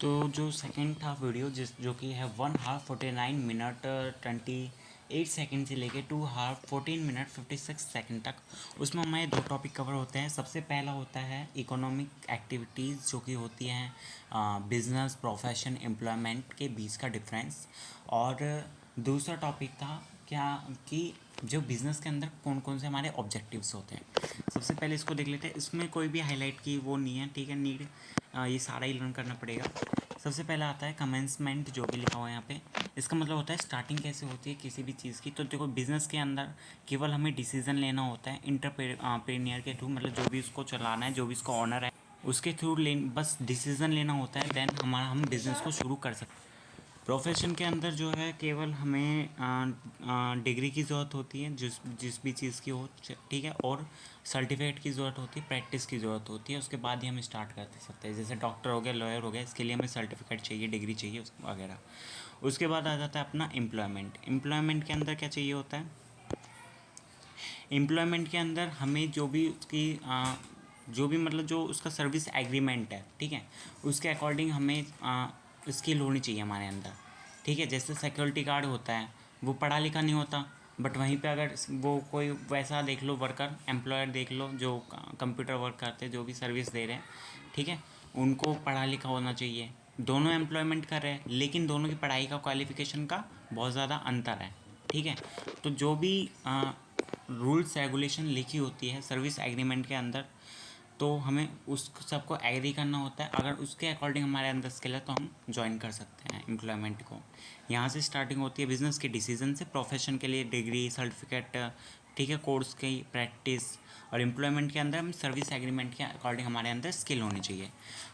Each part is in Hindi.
तो जो सेकंड था वीडियो जो कि है 1 hour 49 minute 28 सेकेंड से लेके 2 hour 14 minute 56 सेकेंड तक, उसमें हमारे दो टॉपिक कवर होते हैं। सबसे पहला होता है इकोनॉमिक एक्टिविटीज़ जो कि होती हैं बिजनेस, प्रोफेशन, एम्प्लॉयमेंट के बीच का डिफरेंस। और दूसरा टॉपिक था क्या कि जो बिज़नेस के अंदर कौन कौन से हमारे ऑब्जेक्टिव्स होते हैं। सबसे पहले इसको देख लेते हैं। इसमें कोई भी हाईलाइट की वो नहीं है, ठीक है, नीड ये सारा ही लर्न करना पड़ेगा। सबसे पहला आता है कमेंसमेंट, जो भी लिखा हुआ है यहाँ पे। इसका मतलब होता है स्टार्टिंग कैसे होती है किसी भी चीज़ की। तो देखो, बिज़नेस के अंदर केवल हमें डिसीजन लेना होता है इंटरप्रेन्योर के थ्रू, मतलब जो भी उसको चलाना है, जो भी उसका ऑनर है, उसके थ्रू बस डिसीजन लेना होता है। देन हम बिज़नेस को शुरू कर सकते हैं। प्रोफेशन के अंदर जो है केवल हमें डिग्री की ज़रूरत होती है, जिस भी चीज़ की हो, ठीक है, और सर्टिफिकेट की ज़रूरत होती है, प्रैक्टिस की ज़रूरत होती है। उसके बाद ही हम स्टार्ट कर सकते हैं। जैसे डॉक्टर हो गया, लॉयर हो गया, इसके लिए हमें सर्टिफिकेट चाहिए, डिग्री चाहिए वगैरह। उसके बाद आ जाता है अपना एम्प्लॉयमेंट। एम्प्लॉयमेंट के अंदर क्या चाहिए होता है? एम्प्लॉयमेंट के अंदर हमें जो भी उसकी जो भी मतलब जो उसका सर्विस एग्रीमेंट है, ठीक है, उसके अकॉर्डिंग हमें स्किल होनी चाहिए हमारे अंदर, ठीक है। जैसे सिक्योरिटी गार्ड होता है, वो पढ़ा लिखा नहीं होता, बट वहीं पे अगर वो कोई वैसा देख लो, वर्कर एम्प्लॉयर देख लो, जो कंप्यूटर वर्क करते हैं, जो भी सर्विस दे रहे हैं, ठीक है, उनको पढ़ा लिखा होना चाहिए। दोनों एम्प्लॉयमेंट कर रहे हैं, लेकिन दोनों की पढ़ाई का, क्वालिफिकेशन का बहुत ज़्यादा अंतर है, ठीक है। तो जो भी रूल्स रेगुलेशन लिखी होती है सर्विस एग्रीमेंट के अंदर, तो हमें उस सबको एग्री करना होता है। अगर उसके अकॉर्डिंग हमारे अंदर स्किल है तो हम ज्वाइन कर सकते हैं एम्प्लॉयमेंट को। यहाँ से स्टार्टिंग होती है बिजनेस के डिसीजन से। प्रोफेशन के लिए डिग्री, सर्टिफिकेट, ठीक है, कोर्स की प्रैक्टिस। और एम्प्लॉयमेंट के अंदर हम सर्विस एग्रीमेंट के अकॉर्डिंग हमारे अंदर स्किल होनी चाहिए।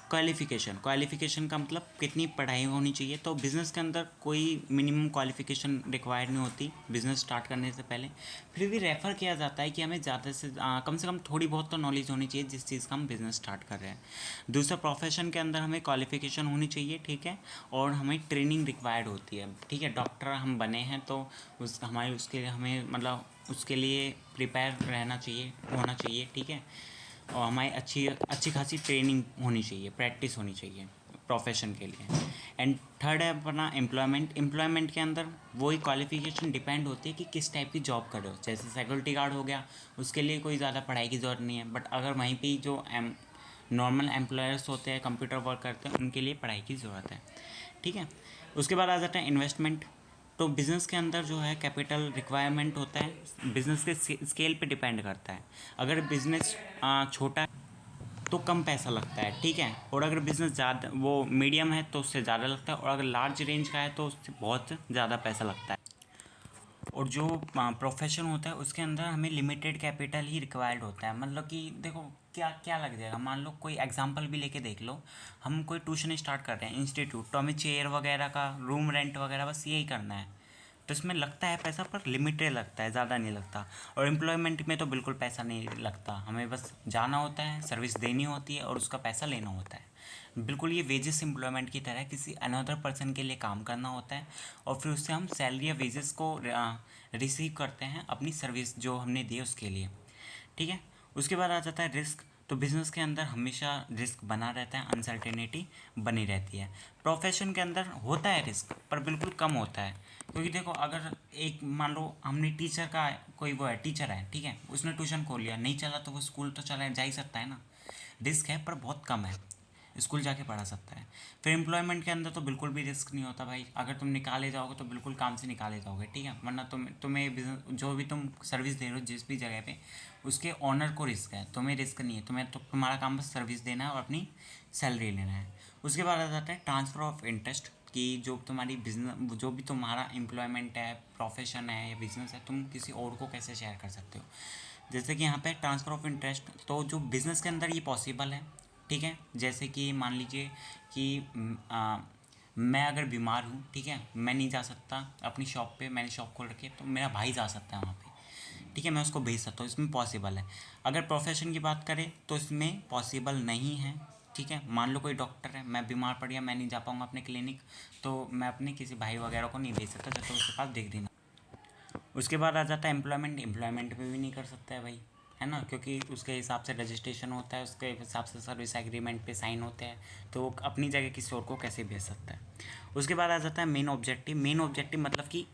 क्वालिफ़िकेशन का मतलब कितनी पढ़ाई होनी चाहिए। तो बिज़नेस के अंदर कोई मिनिमम क्वालिफ़िकेशन रिक्वायर्ड नहीं होती बिज़नेस स्टार्ट करने से पहले। फिर भी रेफ़र किया जाता है कि हमें ज़्यादा से कम से कम थोड़ी बहुत तो नॉलेज होनी चाहिए जिस चीज़ का हम बिज़नेस स्टार्ट कर रहे हैं। दूसरा, प्रोफेशन के अंदर हमें क्वालिफ़िकेशन होनी चाहिए, ठीक है, और हमें ट्रेनिंग रिक्वायर्ड होती है, ठीक है। डॉक्टर हम बने हैं तो उसके लिए हमें मतलब उसके लिए प्रिपेयर रहना चाहिए, होना चाहिए, ठीक है। और हमारी अच्छी अच्छी खासी ट्रेनिंग होनी चाहिए, प्रैक्टिस होनी चाहिए प्रोफेशन के लिए। एंड थर्ड है अपना एम्प्लॉयमेंट के अंदर वही क्वालिफिकेशन डिपेंड होती है कि किस टाइप की जॉब कर रहे हो। जैसे सिक्योरिटी गार्ड हो गया, उसके लिए कोई ज़्यादा पढ़ाई की ज़रूरत नहीं है, बट अगर वहीं पे जो नॉर्मल एम्प्लॉयर्स होते हैं, कंप्यूटर वर्क करते हैं, उनके लिए पढ़ाई की ज़रूरत है, ठीक है। उसके बाद आ जाता है इन्वेस्टमेंट। तो बिज़नेस के अंदर जो है कैपिटल रिक्वायरमेंट होता है, बिज़नेस के स्केल पे डिपेंड करता है। अगर बिज़नेस छोटा है तो कम पैसा लगता है, ठीक है, और अगर बिज़नेस ज़्यादा वो मीडियम है तो उससे ज़्यादा लगता है, और अगर लार्ज रेंज का है तो उससे बहुत ज़्यादा पैसा लगता है। और जो प्रोफेशन होता है उसके अंदर हमें लिमिटेड कैपिटल ही रिक्वायर्ड होता है। मतलब कि देखो, क्या क्या लग जाएगा, मान लो कोई एग्जांपल भी लेके देख लो। हम कोई ट्यूशन स्टार्ट कर रहे हैं, इंस्टीट्यूट, तो हमें चेयर वगैरह का, रूम रेंट वगैरह, बस यही करना है। तो इसमें लगता है पैसा, पर लिमिटेड लगता है, ज़्यादा नहीं लगता। और एम्प्लॉयमेंट में तो बिल्कुल पैसा नहीं लगता, हमें बस जाना होता है, सर्विस देनी होती है और उसका पैसा लेना होता है। बिल्कुल ये वेजेस एम्प्लॉयमेंट की तरह किसी अनदर पर्सन के लिए काम करना होता है, और फिर उससे हम सैलरी या वेजेस को रिसीव करते हैं अपनी सर्विस जो हमने दी उसके लिए, ठीक है। उसके बाद आ जाता है रिस्क। तो बिज़नेस के अंदर हमेशा रिस्क बना रहता है, अनसर्टेनिटी बनी रहती है। प्रोफेशन के अंदर होता है रिस्क, पर बिल्कुल कम होता है। क्योंकि देखो, अगर एक मान लो हमने टीचर का, कोई वो है टीचर है, ठीक है, उसने ट्यूशन खोल लिया, नहीं चला तो वो स्कूल तो चला जा ही सकता है ना। रिस्क है पर बहुत कम है, स्कूल जाके पढ़ा सकता है। फिर एम्प्लॉयमेंट के अंदर तो बिल्कुल भी रिस्क नहीं होता भाई। अगर तुम निकाले जाओगे तो बिल्कुल काम से निकाले जाओगे, ठीक है, वरना तुम्हें बिजनेस जो भी तुम सर्विस दे रहे हो जिस भी जगह पे, उसके ऑनर को रिस्क है, तुम्हें रिस्क नहीं है। तुम्हारा काम बस सर्विस देना है और अपनी सैलरी लेना है। उसके बाद आ जाता है ट्रांसफ़र ऑफ इंटरेस्ट, कि जो तुम्हारी बिजनेस, जो भी तुम्हारा एम्प्लॉयमेंट है, प्रोफेशन है या बिजनेस है, तुम किसी और को कैसे शेयर कर सकते हो। जैसे कि यहाँ पे ट्रांसफ़र ऑफ इंटरेस्ट, तो जो बिज़नेस के अंदर ये पॉसिबल है, ठीक है। जैसे कि मान लीजिए कि मैं अगर बीमार हूँ, ठीक है, मैं नहीं जा सकता अपनी शॉप पे, मैंने शॉप खोल रखी है, तो मेरा भाई जा सकता है वहाँ पे, ठीक है, मैं उसको भेज सकता हूँ, इसमें पॉसिबल है। अगर प्रोफेशन की बात करें तो इसमें पॉसिबल नहीं है, ठीक है। मान लो कोई डॉक्टर है, मैं बीमार पड़ गया, मैं नहीं जा पाऊँगा अपने क्लिनिक, तो मैं अपने किसी भाई वगैरह को नहीं भेज सकता जब तक उसके पास डिग्री ना। उसके बाद आ जाता है एम्प्लॉयमेंट। एम्प्लॉयमेंट में भी नहीं कर सकता है भाई, है ना, क्योंकि उसके हिसाब से रजिस्ट्रेशन होता है, उसके हिसाब से सर्विस एग्रीमेंट पे साइन होते हैं, तो वो अपनी जगह किसी और को कैसे भेज सकता है। उसके बाद आ जाता है मेन ऑब्जेक्टिव। मेन ऑब्जेक्टिव मतलब कि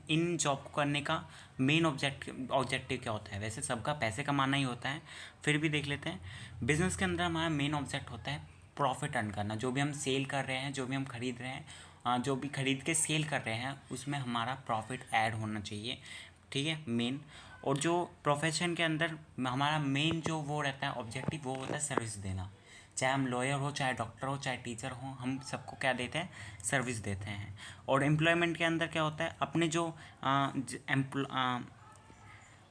इन जॉब को करने का मेन ऑब्जेक्टिव क्या होता है। वैसे सबका पैसे कमाना ही होता है, फिर भी देख लेते हैं। बिजनेस के अंदर हमारा मेन ऑब्जेक्ट होता है प्रॉफिट अर्न करना। जो भी हम सेल कर रहे हैं, जो भी हम खरीद रहे हैं, जो भी खरीद के सेल कर रहे हैं, उसमें हमारा प्रॉफिट ऐड होना चाहिए, ठीक है, मेन। और जो प्रोफेशन के अंदर हमारा मेन जो वो रहता है ऑब्जेक्टिव, वो होता है सर्विस देना। चाहे हम लॉयर हो, चाहे डॉक्टर हो, चाहे टीचर हो, हम सबको क्या देते हैं, सर्विस देते हैं। और एम्प्लॉयमेंट के अंदर क्या होता है, अपने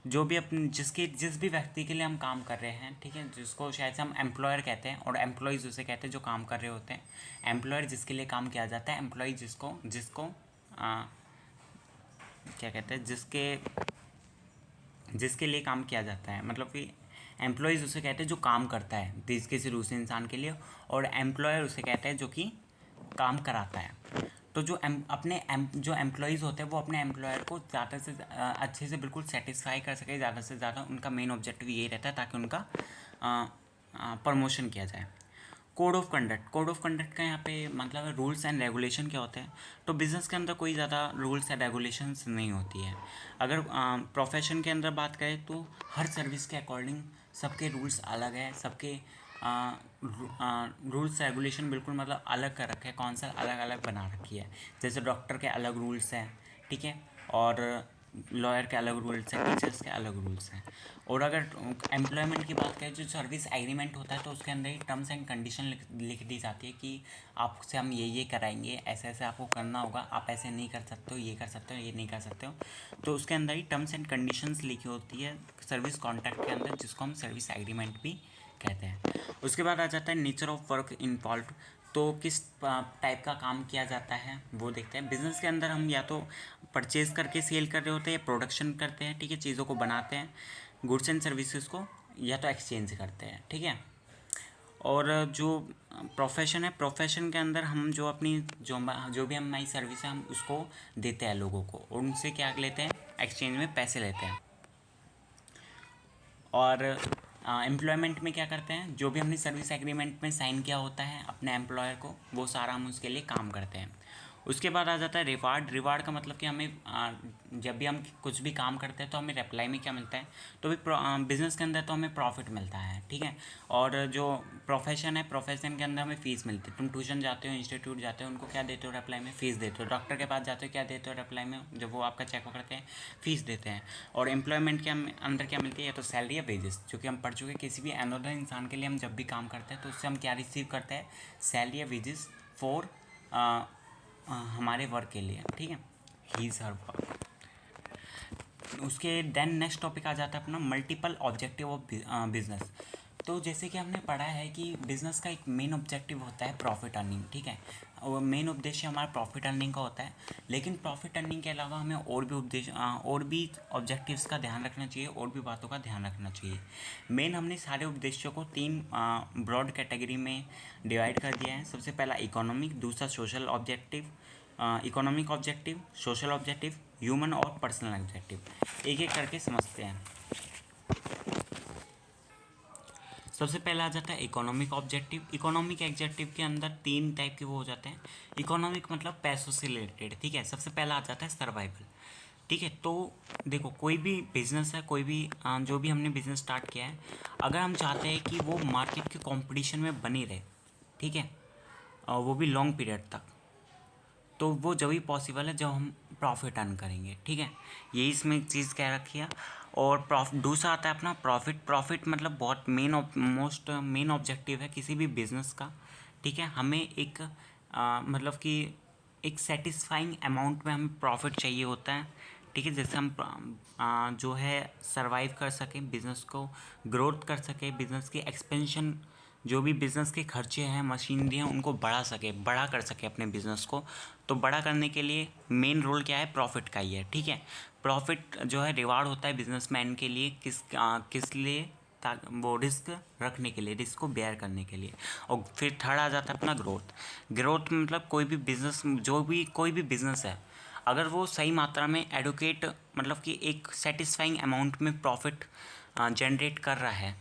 जो भी अपने जिस भी व्यक्ति के लिए हम काम कर रहे हैं, ठीक है, जिसको शायद से हम एम्प्लॉयर कहते हैं, और एम्प्लॉयज़ उसे कहते हैं जो काम कर रहे होते हैं। एम्प्लॉयर जिसके लिए काम किया जाता है, एम्प्लॉय जिसको जिसको क्या कहते हैं, जिसके लिए काम किया जाता है, मतलब कि एम्प्लॉयज़ उसे कहते हैं जो काम करता है किसी दूसरे इंसान के लिए, और एम्प्लॉयर उसे कहते हैं जो कि काम कराता है। तो जो एम्प्लॉयज़ होते हैं वो अपने एम्प्लॉयर को ज़्यादा से अच्छे से बिल्कुल सेटिस्फाई कर सके, ज़्यादा से ज़्यादा। उनका मेन ऑब्जेक्टिव यही रहता है ताकि उनका प्रमोशन किया जाए। कोड ऑफ कंडक्ट का यहाँ पे मतलब है रूल्स एंड रेगुलेशन क्या होते हैं। तो बिज़नेस के अंदर कोई ज़्यादा रूल्स एंड रेगुलेशंस नहीं होती है। अगर प्रोफेशन के अंदर बात करें तो हर सर्विस के अकॉर्डिंग सबके रूल्स अलग है, सबके रूल्स रेगुलेशन बिल्कुल मतलब अलग कर रखे हैं, कौंसल अलग अलग बना रखी है। जैसे डॉक्टर के अलग रूल्स हैं, ठीक है, और लॉयर के अलग रूल्स हैं, टीचर्स के अलग रूल्स हैं। और अगर एम्प्लॉयमेंट की बात करें, जो सर्विस एग्रीमेंट होता है, तो उसके अंदर ही टर्म्स एंड कंडीशन लिख दी जाती है कि आपसे हम ये कराएंगे, ऐसे ऐसे आपको करना होगा, आप ऐसे नहीं कर सकते हो, ये कर सकते हो, ये नहीं कर सकते हो। तो उसके अंदर ही टर्म्स एंड कंडीशंस लिखी होती है सर्विस कॉन्ट्रैक्ट के अंदर, जिसको हम सर्विस एग्रीमेंट भी कहते हैं। उसके बाद आ जाता है नेचर ऑफ वर्क इन्वॉल्व। तो किस टाइप का काम किया जाता है वो देखते हैं। बिज़नेस के अंदर हम या तो परचेज़ करके सेल कर रहे होते हैं, या प्रोडक्शन करते हैं, ठीक है, चीज़ों को बनाते हैं, गुड्स एंड सर्विसेज को, या तो एक्सचेंज करते हैं, ठीक है। और जो प्रोफेशन है, प्रोफेशन के अंदर हम जो भी हमारी सर्विस है, हम उसको देते हैं लोगों को, और उनसे क्या लेते हैं, एक्सचेंज में पैसे लेते हैं। और एम्प्लॉयमेंट में क्या करते हैं, जो भी हमने सर्विस एग्रीमेंट में साइन किया होता है अपने एम्प्लॉयर को, वो सारा हम उसके लिए काम करते हैं। उसके बाद आ जाता है रिवार्ड। रिवार्ड का मतलब कि हमें जब भी हम कुछ भी काम करते हैं तो हमें रिप्लाई में क्या मिलता है, तो भी बिज़नेस के अंदर तो हमें प्रॉफिट मिलता है, ठीक है। और जो प्रोफेशन है, प्रोफेशन के अंदर हमें फ़ीस मिलती है। तुम ट्यूशन जाते हो, इंस्टीट्यूट जाते हो, उनको क्या देते हो रिप्लाई में, फ़ीस देते हो। डॉक्टर के पास जाते हो, क्या देते हो रिप्लाई में, जब वो आपका चेकअप करते हैं, फ़ीस देते हैं। और एम्प्लॉयमेंट के अंदर क्या मिलती है, या तो सैलरी या वेजेस, जो कि हम पढ़ चुके हैं। किसी भी अनदर इंसान के लिए हम जब भी काम करते हैं तो उससे हम क्या रिसीव करते हैं, सैलरी या वेजेस फॉर हमारे वर्क के लिए, ठीक है, हीज हर वर्क। उसके देन नेक्स्ट टॉपिक आ जाता है अपना मल्टीपल ऑब्जेक्टिव ऑफ बिजनेस। तो जैसे कि हमने पढ़ा है कि बिज़नेस का एक मेन ऑब्जेक्टिव होता है प्रॉफिट अर्निंग, ठीक है, और मेन उद्देश्य हमारा प्रॉफिट अर्निंग का होता है। लेकिन प्रॉफिट अर्निंग के अलावा हमें और भी ऑब्जेक्टिव्स का ध्यान रखना चाहिए, और भी बातों का ध्यान रखना चाहिए। मेन हमने सारे उद्देश्यों को 3 ब्रॉड कैटेगरी में डिवाइड कर दिया है। सबसे पहला इकोनॉमिक, दूसरा social objective, economic objective, social objective, human और पर्सनल ऑब्जेक्टिव। एक एक करके समझते हैं। सबसे पहला आ जाता है इकोनॉमिक ऑब्जेक्टिव। इकोनॉमिक ऑब्जेक्टिव के अंदर 3 टाइप के वो हो जाते हैं। इकोनॉमिक मतलब पैसों से रिलेटेड, ठीक है। सबसे पहला आ जाता है सर्वाइवल, ठीक है। तो देखो, कोई भी बिज़नेस है, कोई भी जो भी हमने बिज़नेस स्टार्ट किया है, अगर हम चाहते हैं कि वो मार्केट के कंपटीशन में बनी रहे, ठीक है, और वो भी लॉन्ग पीरियड तक, तो वो जब ही पॉसिबल है जब हम प्रॉफिट अर्न करेंगे, ठीक है। यही इसमें एक चीज़ कह रखी है। और दूसरा आता है अपना प्रॉफिट। प्रॉफिट मतलब बहुत मोस्ट मेन ऑब्जेक्टिव है किसी भी बिज़नेस का, ठीक है। हमें एक मतलब कि एक सेटिस्फाइंग अमाउंट में हमें प्रॉफिट चाहिए होता है, ठीक है, जैसे हम जो है सरवाइव कर सकें, बिज़नेस को ग्रोथ कर सकें, बिज़नेस की एक्सपेंशन, जो भी बिज़नेस के खर्चे हैं, मशीनरी हैं, उनको बड़ा कर सके अपने बिज़नेस को। तो बड़ा करने के लिए मेन रोल क्या है, प्रॉफिट का ही है, ठीक है। प्रॉफिट जो है रिवार्ड होता है बिजनेसमैन के लिए, किस लिए, वो रिस्क रखने के लिए, रिस्क को बेयर करने के लिए। और फिर थर्ड आ जाता है अपना ग्रोथ। ग्रोथ मतलब कोई भी बिज़नेस है, अगर वो सही मात्रा में एडुकेट, मतलब कि एक सेटिस्फाइंग अमाउंट में प्रॉफिट जनरेट कर रहा है,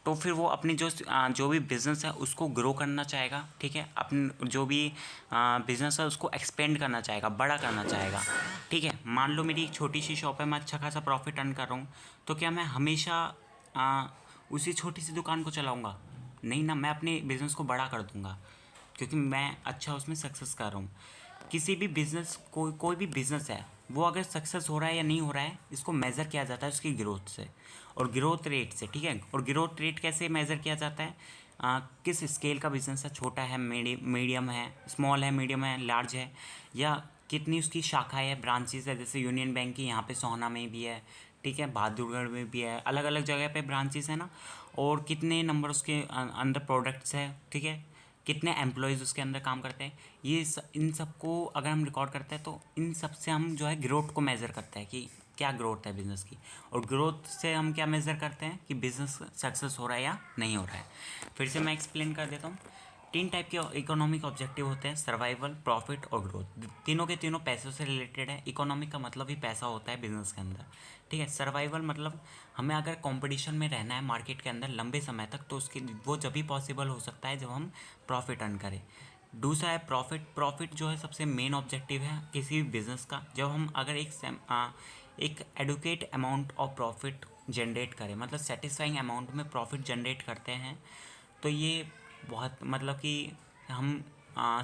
तो फिर वो अपनी जो भी बिज़नेस है उसको ग्रो करना चाहेगा, ठीक है, अपने जो भी बिज़नेस है उसको एक्सपेंड करना चाहेगा, बड़ा करना चाहेगा, ठीक है। मान लो मेरी एक छोटी सी शॉप है, मैं अच्छा खासा प्रॉफिट अर्न कर रहा हूँ, तो क्या मैं हमेशा उसी छोटी सी दुकान को चलाऊँगा? नहीं ना, मैं अपने बिज़नेस को बड़ा कर दूँगा, क्योंकि मैं अच्छा उसमें सक्सेस कर रहा हूँ। किसी भी बिज़नेस, कोई भी बिज़नेस है, वो अगर सक्सेस हो रहा है या नहीं हो रहा है, इसको मेज़र किया जाता है उसकी ग्रोथ से और ग्रोथ रेट से, ठीक है। और ग्रोथ रेट कैसे मेज़र किया जाता है? किस स्केल का बिज़नेस है, छोटा है, मीडियम है, स्मॉल है, मीडियम है, लार्ज है, या कितनी उसकी शाखाएँ है, ब्रांचेस है। जैसे यूनियन बैंक की यहाँ पे सोहना में भी है, ठीक है, बहादुरगढ़ में भी है, अलग अलग जगह पे ब्रांचेस है ना। और कितने नंबर उसके अंदर प्रोडक्ट्स है, ठीक है, कितने एम्प्लॉयज़ उसके अंदर काम करते हैं, इन सब को अगर हम रिकॉर्ड करते हैं तो इन सब से हम जो है ग्रोथ को मेज़र करते हैं कि क्या ग्रोथ है बिज़नेस की। और ग्रोथ से हम क्या मेज़र करते हैं कि बिज़नेस सक्सेस हो रहा है या नहीं हो रहा है। फिर से मैं एक्सप्लेन कर देता हूँ। 3 टाइप के इकोनॉमिक ऑब्जेक्टिव होते हैं, सर्वाइवल, प्रॉफिट और ग्रोथ। तीनों के तीनों पैसों से रिलेटेड है। इकोनॉमिक का मतलब ही पैसा होता है बिजनेस के अंदर, ठीक है। सर्वाइवल मतलब हमें अगर कंपटीशन में रहना है मार्केट के अंदर लंबे समय तक, तो उसकी वो जब भी पॉसिबल हो सकता है जब हम प्रॉफिट अर्न करें। दूसरा है प्रॉफिट। प्रॉफिट जो है सबसे मेन ऑब्जेक्टिव है किसी भी बिज़नेस का। जब हम अगर एक adequate amount of profit generate करें, मतलब सेटिस्फाइंग अमाउंट में प्रॉफिट जनरेट करते हैं, तो ये बहुत मतलब कि हम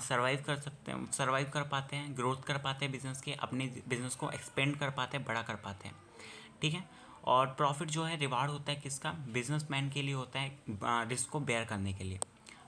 सर्वाइव कर सकते हैं, सर्वाइव कर पाते हैं, ग्रोथ कर पाते हैं बिज़नेस के, अपने बिज़नेस को एक्सपेंड कर पाते हैं, बड़ा कर पाते हैं, ठीक है। और प्रॉफिट जो है रिवार्ड होता है किसका? बिजनेसमैन के लिए होता है, रिस्क को बेयर करने के लिए,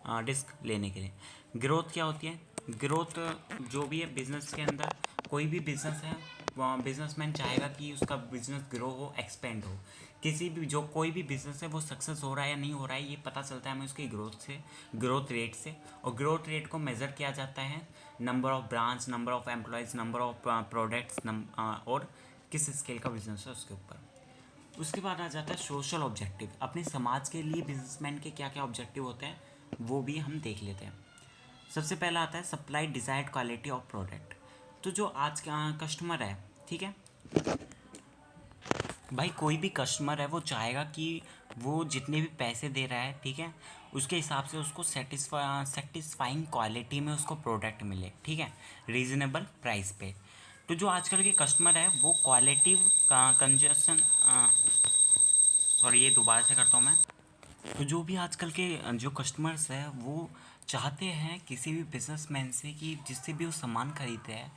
रिस्क लेने के लिए। ग्रोथ क्या होती है? ग्रोथ जो भी है बिजनेस के अंदर, कोई भी बिजनेस है, बिजनेसमैन चाहेगा कि उसका बिजनेस ग्रो हो, एक्सपेंड हो। किसी भी जो कोई भी बिजनेस है वो सक्सेस हो रहा है या नहीं हो रहा है, ये पता चलता है हमें उसकी ग्रोथ से, ग्रोथ रेट से। और ग्रोथ रेट को मेज़र किया जाता है number of branch, number of employees, number of products, और किस स्केल का बिजनेस है उसके ऊपर। उसके बाद आ जाता है सोशल ऑब्जेक्टिव। अपने समाज के लिए बिजनेसमैन के क्या क्या ऑब्जेक्टिव होते हैं वो भी हम देख लेते हैं। सबसे पहला आता है supply desired quality of product. तो जो आज का कस्टमर है, ठीक है भाई, कोई भी कस्टमर है वो चाहेगा कि वो जितने भी पैसे दे रहा है, ठीक है, उसके हिसाब से उसको सेटिस्फाइंग क्वालिटी में उसको प्रोडक्ट मिले, ठीक है, रीज़नेबल प्राइस पे। तो जो आजकल के कस्टमर है वो क्वालिटी कंजशन, सॉरी ये दोबारा से करता हूँ मैं। तो जो भी आजकल के जो कस्टमर्स हैं वो चाहते हैं किसी भी बिजनेसमैन से कि जिससे भी वो सामान खरीदते हैं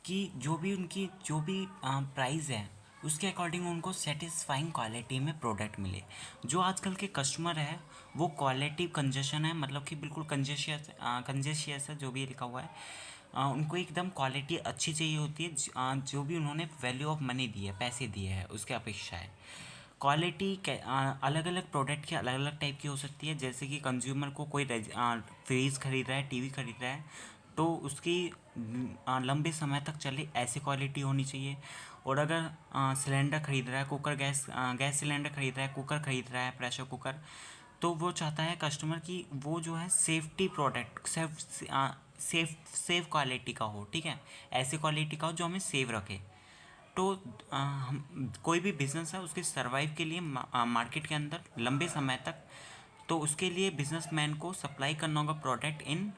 कि जो भी उनकी जो भी प्राइस है उसके अकॉर्डिंग उनको सेटिस्फाइंग क्वालिटी में प्रोडक्ट मिले। जो आजकल के कस्टमर है वो क्वालिटी कंजेशन है, मतलब कि बिल्कुल कंजेशियस है, जो भी लिखा हुआ है। उनको एकदम क्वालिटी अच्छी चाहिए होती है, जो भी उन्होंने वैल्यू ऑफ मनी दी है, पैसे दिए हैं, उसके अपेक्षा है। क्वालिटी अलग अलग प्रोडक्ट की अलग अलग टाइप की हो सकती है। जैसे कि कंज्यूमर को कोई फ्रिज खरीद रहा है, टीवी खरीद रहा है, तो उसकी लंबे समय तक चले ऐसी क्वालिटी होनी चाहिए। और अगर सिलेंडर खरीद रहा है, गैस सिलेंडर खरीद रहा है, कुकर खरीद रहा है, प्रेशर कुकर, तो वो चाहता है कस्टमर की वो जो है सेफ्टी प्रोडक्ट, सेफ क्वालिटी का हो, ठीक है, ऐसी क्वालिटी का हो जो हमें सेव रखे। तो हम कोई भी बिज़नेस है उसके सर्वाइव के लिए मार्केट के अंदर लंबे समय तक, तो उसके लिए बिजनेसमैन को सप्लाई करना होगा प्रोडक्ट इन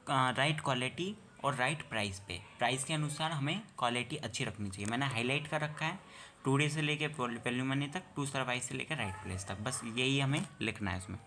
राइट क्वालिटी और राइट प्राइस पे। प्राइस के अनुसार हमें क्वालिटी अच्छी रखनी चाहिए। मैंने हाईलाइट कर रखा है टू डे से लेके वैल्यू मनी तक, टू सर्वाइव से लेकर राइट प्लेस तक, बस यही हमें लिखना है उसमें।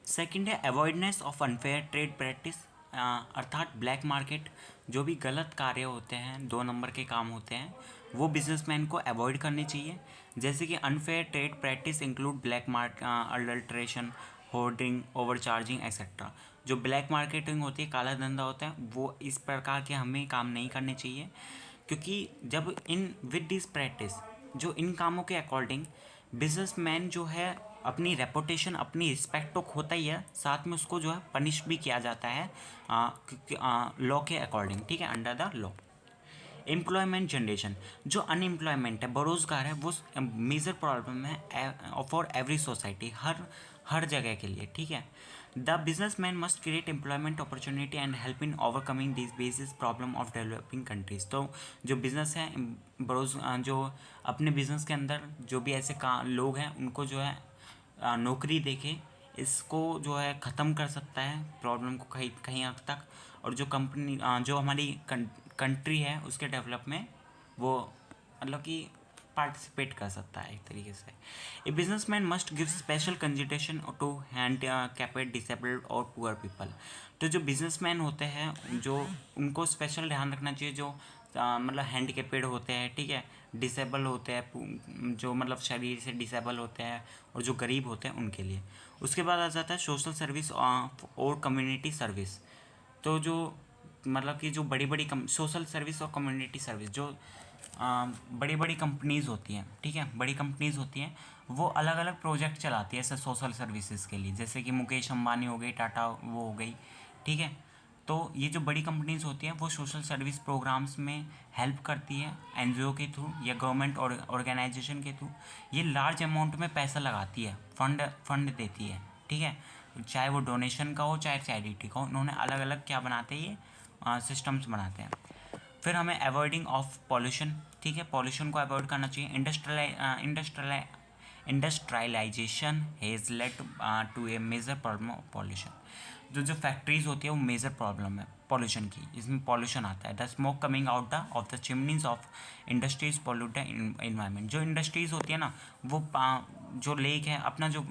सेकंड है अवॉइडनेस ऑफ अनफेयर ट्रेड प्रैक्टिस, अर्थात ब्लैक मार्केट। जो भी गलत कार्य होते हैं, 2 नंबर के काम होते हैं, वो बिजनेसमैन को अवॉइड करने चाहिए। जैसे कि unfair trade practice include black mark adulteration, hoarding, overcharging etcetera. जो ब्लैक मार्केटिंग होती है, काला धंधा होता है, वो इस प्रकार के हमें काम नहीं करने चाहिए। क्योंकि जब इन विद दिस प्रैक्टिस, जो इन कामों के अकॉर्डिंग बिजनेसमैन जो है अपनी रेपुटेशन, अपनी रिस्पेक्ट तो खोता ही है, साथ में उसको जो है पनिश भी किया जाता है लॉ के अकॉर्डिंग, ठीक है, under the law. Employment generation, जो अनएम्प्लॉयमेंट है, बेरोजगार है, वो मेजर प्रॉब्लम है फॉर एवरी सोसाइटी, हर जगह के लिए, ठीक है। The businessman must create employment opportunity and help in overcoming this basis problem of developing countries. तो जो बिज़नेस है जो अपने बिजनेस के अंदर जो भी ऐसे लोग हैं उनको जो है नौकरी देके इसको जो है ख़त्म कर सकता है प्रॉब्लम को कहीं कहीं हद तक। और जो कंपनी जो हमारी कंट्री है उसके डेवलप में वो मतलब कि पार्टिसिपेट कर सकता है एक तरीके से। A businessman must give special consideration to handicapped disabled और पुअर पीपल। तो जो बिजनेसमैन होते हैं जो उनको स्पेशल ध्यान रखना चाहिए जो मतलब हैंड कैपेड होते हैं, ठीक है, डिसेबल होते हैं जो मतलब शरीर से डिसेबल होते हैं और जो गरीब होते हैं उनके लिए। उसके बाद आ जाता है सोशल सर्विस और कम्युनिटी सर्विस। तो जो मतलब कि जो बड़ी बड़ी सोशल सर्विस और कम्युनिटी सर्विस जो बड़ी बड़ी कंपनीज़ होती हैं, ठीक है, बड़ी कंपनीज़ होती हैं वो अलग अलग प्रोजेक्ट चलाती है ऐसे सोशल सर्विसेज के लिए, जैसे कि मुकेश अंबानी हो गई, टाटा वो हो गई, ठीक है। तो ये जो बड़ी कंपनीज़ होती हैं वो सोशल सर्विस प्रोग्राम्स में हेल्प करती है एनजीओ के थ्रू या गवर्नमेंट ऑर्गेनाइजेशन के थ्रू। ये लार्ज अमाउंट में पैसा लगाती है, फंड देती है, ठीक है, चाहे वो डोनेशन का हो चाहे चैरिटी का हो। उन्होंने अलग अलग क्या बनाते हैं ये सिस्टम्स बनाते हैं। फिर हमें अवॉइडिंग ऑफ पॉल्यूशन, ठीक है, पॉल्यूशन को अवॉइड करना चाहिए। Industrialisation has led to a major problem of pollution. जो फैक्ट्रीज होती है वो मेजर प्रॉब्लम है पॉल्यूशन की, इसमें पॉल्यूशन आता है। The smoke coming out the of the chimneys of industries pollute the environment. जो इंडस्ट्रीज होती है ना वो जो लेक है अपना जो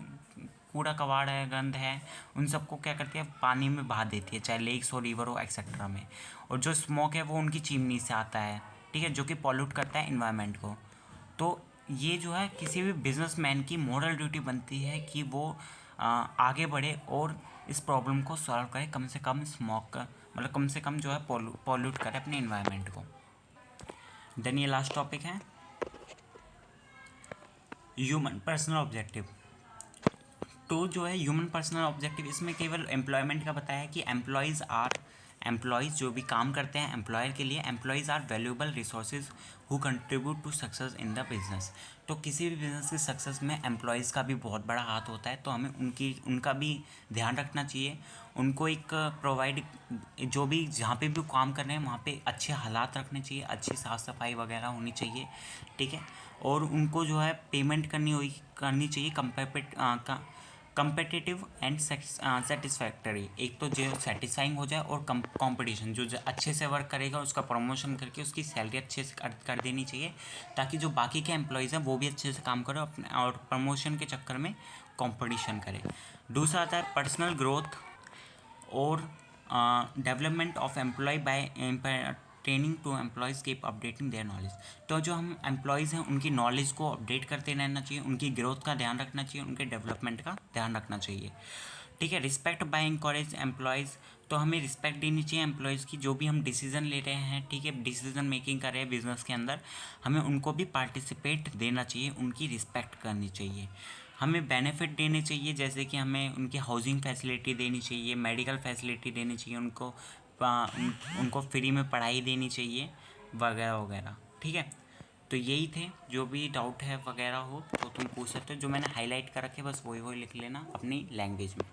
कूड़ा कबाड़ है, गंद है, उन सबको क्या करती है पानी में बहा देती है, चाहे लेक्स हो, रिवर हो, एक्सेट्रा में। और जो स्मोक है वो उनकी चिमनी से आता है, ठीक है, जो कि पॉल्यूट करता है इन्वायरमेंट को। तो ये जो है किसी भी बिजनेसमैन की मॉरल ड्यूटी बनती है कि वो आगे बढ़े और इस प्रॉब्लम को सॉल्व करे, कम से कम स्मोक का मतलब कम से कम जो है पॉल्यूट करे अपने इन्वायरमेंट को। देन ये लास्ट टॉपिक है ह्यूमन पर्सनल ऑब्जेक्टिव। तो जो है ह्यूमन पर्सनल ऑब्जेक्टिव इसमें केवल एम्प्लॉयमेंट का बताया है कि एम्प्लॉयज़ जो भी काम करते हैं एम्प्लॉयर के लिए, employees are valuable resources who contribute to success in the business. तो किसी भी बिजनेस के सक्सेस में एम्प्लॉयज़ का भी बहुत बड़ा हाथ होता है, तो हमें उनका भी ध्यान रखना चाहिए। उनको एक प्रोवाइड जो भी जहाँ पे भी काम कर रहे हैं वहाँ पे अच्छे हालात रखने चाहिए, अच्छी साफ़ सफाई वगैरह होनी चाहिए, ठीक है। और उनको जो है पेमेंट करनी चाहिए कंपेटिटिव एंड सेटिस्फैक्टरी। एक तो जो सेटिस्फाइंग हो जाए और कंपटीशन जो अच्छे से वर्क करेगा उसका प्रमोशन करके उसकी सैलरी अच्छे से कर देनी चाहिए, ताकि जो बाकी के एम्प्लॉयज़ हैं वो भी अच्छे से काम करें अपने और प्रमोशन के चक्कर में कंपटीशन करें। दूसरा आता है पर्सनल ग्रोथ और development of employ by training to employees keep updating their knowledge. तो जो हम एम्प्लॉयज़ हैं उनकी नॉलेज को अपडेट करते रहना चाहिए, उनकी ग्रोथ का ध्यान रखना चाहिए, उनके डेवलपमेंट का ध्यान रखना चाहिए, ठीक है। Respect by encourage employees. तो हमें रिस्पेक्ट देनी चाहिए एम्प्लॉयज़ की, जो भी हम डिसीज़न ले रहे हैं, ठीक है, डिसीज़न मेकिंग कर रहे हैं बिजनेस के अंदर, हमें उनको भी पार्टिसिपेट देना चाहिए, उनकी रिस्पेक्ट करनी चाहिए। हमें बेनिफिट देने चाहिए, जैसे कि हमें उनकी हाउसिंग फैसिलिटी देनी चाहिए, मेडिकल फैसिलिटी देनी चाहिए उनको, उनको फ्री में पढ़ाई देनी चाहिए वगैरह वगैरह, ठीक है। तो यही थे, जो भी डाउट है वगैरह हो तो तुम पूछ सकते हो। जो मैंने हाईलाइट कर रखे बस वही लिख लेना अपनी लैंग्वेज में।